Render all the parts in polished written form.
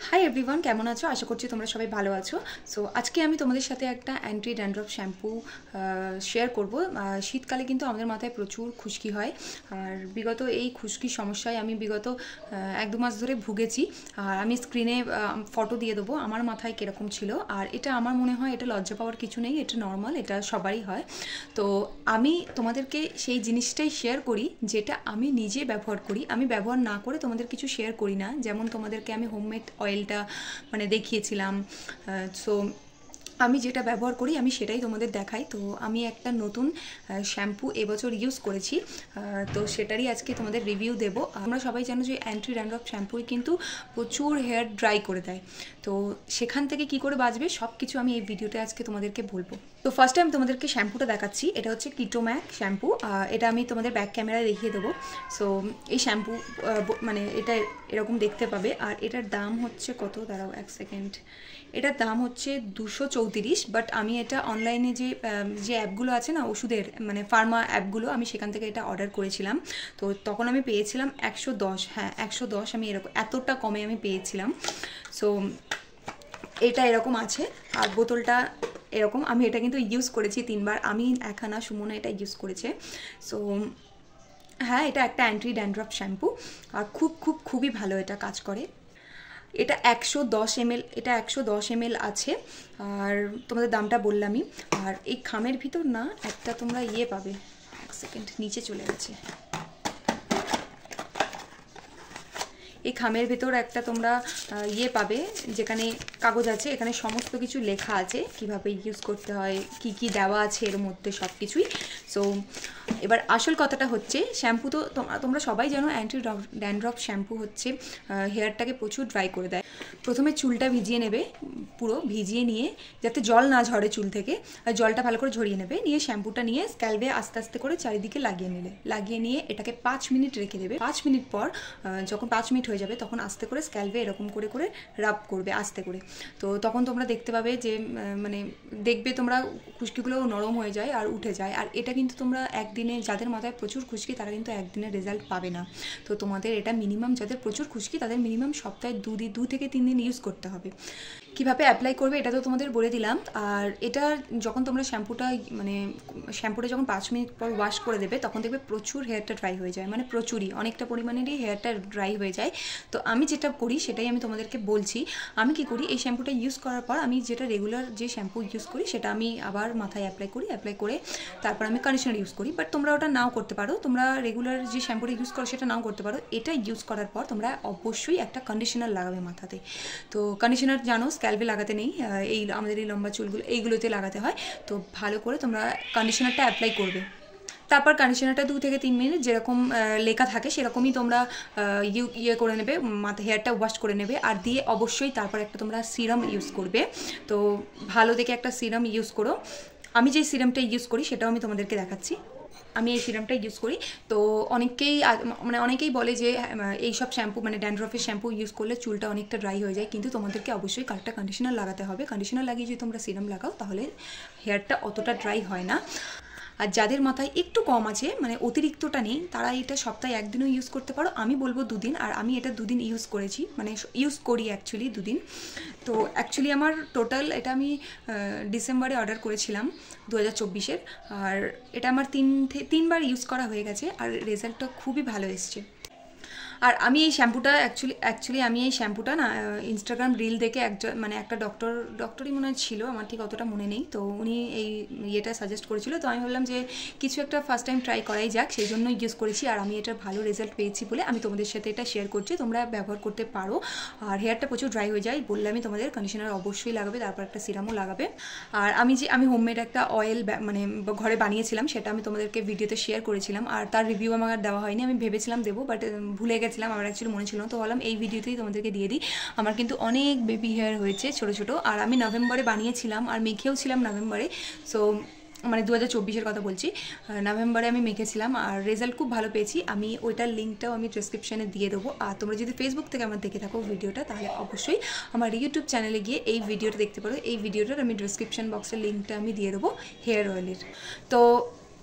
Hi everyone, কেমন আছো? আশা করছি তোমরা সবাই ভালো আছো। সো আজকে আমি তোমাদের সাথে একটা অ্যান্টি ড্যান্ড্রফ শ্যাম্পু শেয়ার করব। শীতকালে কিন্তু আমাদের মাথায় প্রচুর খুশকি হয়, আর বিগত এই খুশকির সমস্যায় আমি বিগত 1-2 মাস ধরে ভুগেছি। আর আমি স্ক্রিনে ফটো দিয়ে দেবো আমার মাথায় কীরকম ছিল। আর এটা আমার মনে হয় এটা লজ্জা পাওয়ার কিছু নেই, এটা নর্মাল, এটা সবারই হয়। তো আমি তোমাদেরকে সেই জিনিসটাই শেয়ার করি যেটা আমি নিজে ব্যবহার করি। আমি ব্যবহার না করে তোমাদের কিছু শেয়ার করি না, যেমন তোমাদেরকে আমি হোমমেড অয়েলটা মানে দেখিয়েছিলাম। সো আমি যেটা ব্যবহার করি আমি সেটাই তোমাদের দেখাই। তো আমি একটা নতুন শ্যাম্পু এবছর ইউজ করেছি, তো সেটারই আজকে তোমাদের রিভিউ দেবো। আমরা সবাই জানো যে অ্যান্টি ড্যান্ড্রফ শ্যাম্পুই কিন্তু প্রচুর হেয়ার ড্রাই করে দেয়। তো সেখান থেকে কি করে বাঁচবে সব কিছু আমি এই ভিডিওতে আজকে তোমাদেরকে বলবো। তো ফার্স্টে আমি তোমাদেরকে শ্যাম্পুটা দেখাচ্ছি। এটা হচ্ছে কিটোম্যাক শ্যাম্পু। এটা আমি তোমাদের ব্যাক ক্যামেরায় দেখিয়ে দেবো। সো এই শ্যাম্পু মানে এটা এরকম দেখতে পাবে। আর এটার দাম হচ্ছে কত, দাঁড়াও এক সেকেন্ড, এটার দাম হচ্ছে 234। বাট আমি এটা অনলাইনে যে অ্যাপগুলো আছে না ওষুধের, মানে ফার্মা অ্যাপগুলো, আমি সেখান থেকে এটা অর্ডার করেছিলাম। তো তখন আমি পেয়েছিলাম 110, হ্যাঁ 110, আমি এরকম এতটা কমে আমি পেয়েছিলাম। সো এটা এরকম আছে, আর বোতলটা এরকম। আমি এটা কিন্তু ইউজ করেছি 3বার, আমি একা না, সুমনা এটা ইউজ করেছে। সো হ্যাঁ, এটা একটা অ্যান্টি ড্যান্ড্রফ শ্যাম্পু, আর খুবই ভালো এটা কাজ করে। এটা 110 ml, এটা 110 ml আছে। আর তোমাদের দামটা বললামই। আর এই খামের ভিতর না একটা তোমরা পাবে, এক সেকেন্ড, নিচে চলে গেছে। এই খামের ভেতর একটা তোমরা পাবে, যেখানে কাগজ আছে, এখানে সমস্ত কিছু লেখা আছে কিভাবে ইউজ করতে হয়, কি কি দেওয়া আছে এর মধ্যে সব কিছুই। সো এবার আসল কথাটা হচ্ছে, শ্যাম্পু তো তোমরা সবাই জানো অ্যান্টি ড্যান্ড্রফ শ্যাম্পু হচ্ছে হেয়ারটাকে প্রচুর ড্রাই করে দেয়। প্রথমে চুলটা ভিজিয়ে নেবে, পুরো ভিজিয়ে নিয়ে, যাতে জল না ঝরে চুল থেকে, জলটা ভালো করে ঝরিয়ে নেবে, নিয়ে শ্যাম্পুটা নিয়ে স্ক্যাল্পে আস্তে আস্তে করে চারিদিকে লাগিয়ে নিয়ে এটাকে 5 মিনিট রেখে দেবে। 5 মিনিট পর যখন 5 মিনিট হয়ে যাবে তখন আস্তে করে স্ক্যাল্পে এরকম করে করে রাব করবে আস্তে করে। তো তখন তোমরা দেখতে পাবে যে মানে দেখবে তোমরা খুশকিগুলো নরম হয়ে যায় আর উঠে যায়। আর এটা কিন্তু তোমরা একদিনে, যাদের মাথায় প্রচুর খুশকি তারা কিন্তু একদিনে রেজাল্ট পাবে না। তো তোমাদের এটা মিনিমাম, যাদের প্রচুর খুশকি তাদের মিনিমাম সপ্তাহে 2 থেকে 3 দিন ইউজ করতে হবে। কীভাবে অ্যাপ্লাই করবে এটা তো তোমাদের বলে দিলাম। আর এটা যখন তোমরা শ্যাম্পুটা যখন 5 মিনিট পর ওয়াশ করে দেবে তখন দেখবে প্রচুর হেয়ারটা ড্রাই হয়ে যায়, মানে প্রচুরই, অনেকটা পরিমাণেরই হেয়ারটা ড্রাই হয়ে যায়। তো আমি যেটা করি সেটাই আমি তোমাদেরকে বলছি। আমি কি করি, এই শ্যাম্পুটা ইউজ করার পর আমি যেটা রেগুলার যে শ্যাম্পু ইউজ করি সেটা আমি আবার মাথায় অ্যাপ্লাই করে তারপর আমি কন্ডিশনার ইউজ করি। বাট তোমরা ওটা নাও করতে পারো, তোমরা রেগুলার যে শ্যাম্পুটা ইউজ করো সেটা নাও করতে পারো। এটা ইউজ করার পর তোমরা অবশ্যই একটা কন্ডিশনার লাগাবে মাথাতে। তো কন্ডিশনার জানো স্ক্যাল্পে লাগাতে নেই, এই আমাদের এই লম্বা চুলগুলো এইগুলোতে লাগাতে হয়। তো ভালো করে তোমরা কন্ডিশনারটা অ্যাপ্লাই করবে। তারপর কন্ডিশনারটা 2 থেকে 3 মিনিট যেরকম লেখা থাকে সেরকমই তোমরা করে নেবে, হেয়ারটা ওয়াশ করে নেবে। আর দিয়ে অবশ্যই তারপর একটা তোমরা সিরাম ইউজ করবে। তো ভালো দেখে একটা সিরাম ইউজ করো। আমি যে সিরামটা ইউজ করি সেটাও আমি তোমাদেরকে দেখাচ্ছি। আমি এই সিরামটা ইউজ করি। তো অনেকেই বলে যে এইসব শ্যাম্পু, মানে ড্যান্ড্রফের শ্যাম্পু ইউজ করলে চুলটা অনেকটা ড্রাই হয়ে যায়, কিন্তু তোমাদেরকে অবশ্যই কারেক্টটা কন্ডিশনার লাগাতে হবে। কন্ডিশনার লাগিয়ে যদি তোমরা সিরাম লাগাও তাহলে হেয়ারটা অতটা ড্রাই হয় না। আর যাদের মাথায় একটু কম আছে, মানে অতিরিক্তটা নেই, তারা এটা সপ্তাহে 1 দিনও ইউজ করতে পারো। আমি বলবো 2 দিন। আর আমি এটা 2 দিন ইউজ করেছি, মানে ইউজ করি অ্যাকচুয়ালি 2 দিন। তো অ্যাকচুয়ালি আমার টোটাল এটা আমি ডিসেম্বরে অর্ডার করেছিলাম 2024-এর। আর এটা আমার 3বার ইউজ করা হয়ে গেছে, আর রেজাল্টটা খুবই ভালো এসছে। আর আমি এই শ্যাম্পুটা অ্যাকচুয়ালি আমি এই শ্যাম্পুটা না ইনস্টাগ্রাম রিল দেখে একটা ডক্টরই মনে ছিল, আমার ঠিক অতটা মনে নেই। তো উনি এই ইয়েটা সাজেস্ট করেছিল। তো আমি ভাবলাম যে কিছু একটা ফার্স্ট টাইম ট্রাই করাই যাক, সেই জন্য ইউজ করেছি। আর আমি এটার ভালো রেজাল্ট পেয়েছি বলে আমি তোমাদের সাথে এটা শেয়ার করছি। তোমরা ব্যবহার করতে পারো। আর হেয়ারটা প্রচুর ড্রাই হয়ে যায় বললে আমি তোমাদের কন্ডিশনার অবশ্যই লাগাবে, তারপর একটা সিরামও লাগাবে। আর আমি হোমমেড একটা অয়েল মানে ঘরে বানিয়েছিলাম, সেটা আমি তোমাদেরকে ভিডিওতে শেয়ার করেছিলাম। আর তার রিভিউ আমার দেওয়া হয়নি, আমি ভেবেছিলাম দেবো, বাট ভুলে গেছিলাম, আমার অ্যাকচুয়ালি মনে ছিল না। তো বললাম এই ভিডিওতেই তোমাদেরকে দিয়ে দিই। আমার কিন্তু অনেক বেবি হেয়ার হয়েছে ছোটো ছোটো। আর আমি নভেম্বরে বানিয়েছিলাম আর মেখেও ছিলাম নভেম্বরে। সো মানে 2024-এর কথা বলছি, নভেম্বরে আমি মেখেছিলাম আর রেজাল্ট খুব ভালো পেয়েছি। আমি ওইটার লিঙ্কটাও আমি ডেসক্রিপশানে দিয়ে দেবো। আর তোমরা যদি ফেসবুক থেকে আমার দেখে থাকো ভিডিওটা, তাহলে অবশ্যই আমার ইউটিউব চ্যানেলে গিয়ে এই ভিডিওটা দেখতে পারো। এই ভিডিওটার আমি ডেসক্রিপশান বক্সের লিঙ্কটা আমি দিয়ে দেবো হেয়ার অয়েলের। তো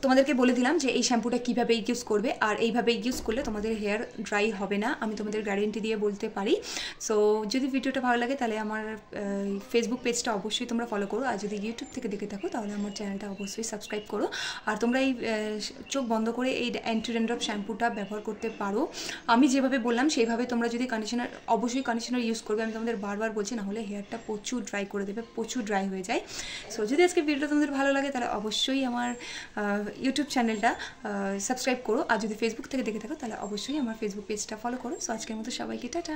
তোমাদেরকে বলে দিলাম যে এই শ্যাম্পুটা কীভাবে ইউজ করবে, আর এইভাবে ইউজ করলে তোমাদের হেয়ার ড্রাই হবে না, আমি তোমাদের গ্যারেন্টি দিয়ে বলতে পারি। সো যদি ভিডিওটা ভালো লাগে তাহলে আমার ফেসবুক পেজটা অবশ্যই তোমরা ফলো করো, আর যদি ইউটিউব থেকে দেখে থাকো তাহলে আমার চ্যানেলটা অবশ্যই সাবস্ক্রাইব করো। আর তোমরা এই চোখ বন্ধ করে এই অ্যান্টি ড্যান্ড্রফ শ্যাম্পুটা ব্যবহার করতে পারো। আমি যেভাবে বললাম সেইভাবে তোমরা যদি কন্ডিশনার, অবশ্যই কন্ডিশনার ইউজ করবে, আমি তোমাদের বারবার বলছি, না হলে হেয়ারটা প্রচুর ড্রাই করে দেবে, প্রচুর ড্রাই হয়ে যায়। সো যদি আজকে ভিডিওটা তোমাদের ভালো লাগে তাহলে অবশ্যই আমার ইউটিউব চ্যানেলটা সাবস্ক্রাইব করো, আর যদি ফেসবুক থেকে দেখে থাকো তাহলে অবশ্যই আমার ফেসবুক পেজটা ফলো করো। সো আজকের মতো সবাইকে টাটা।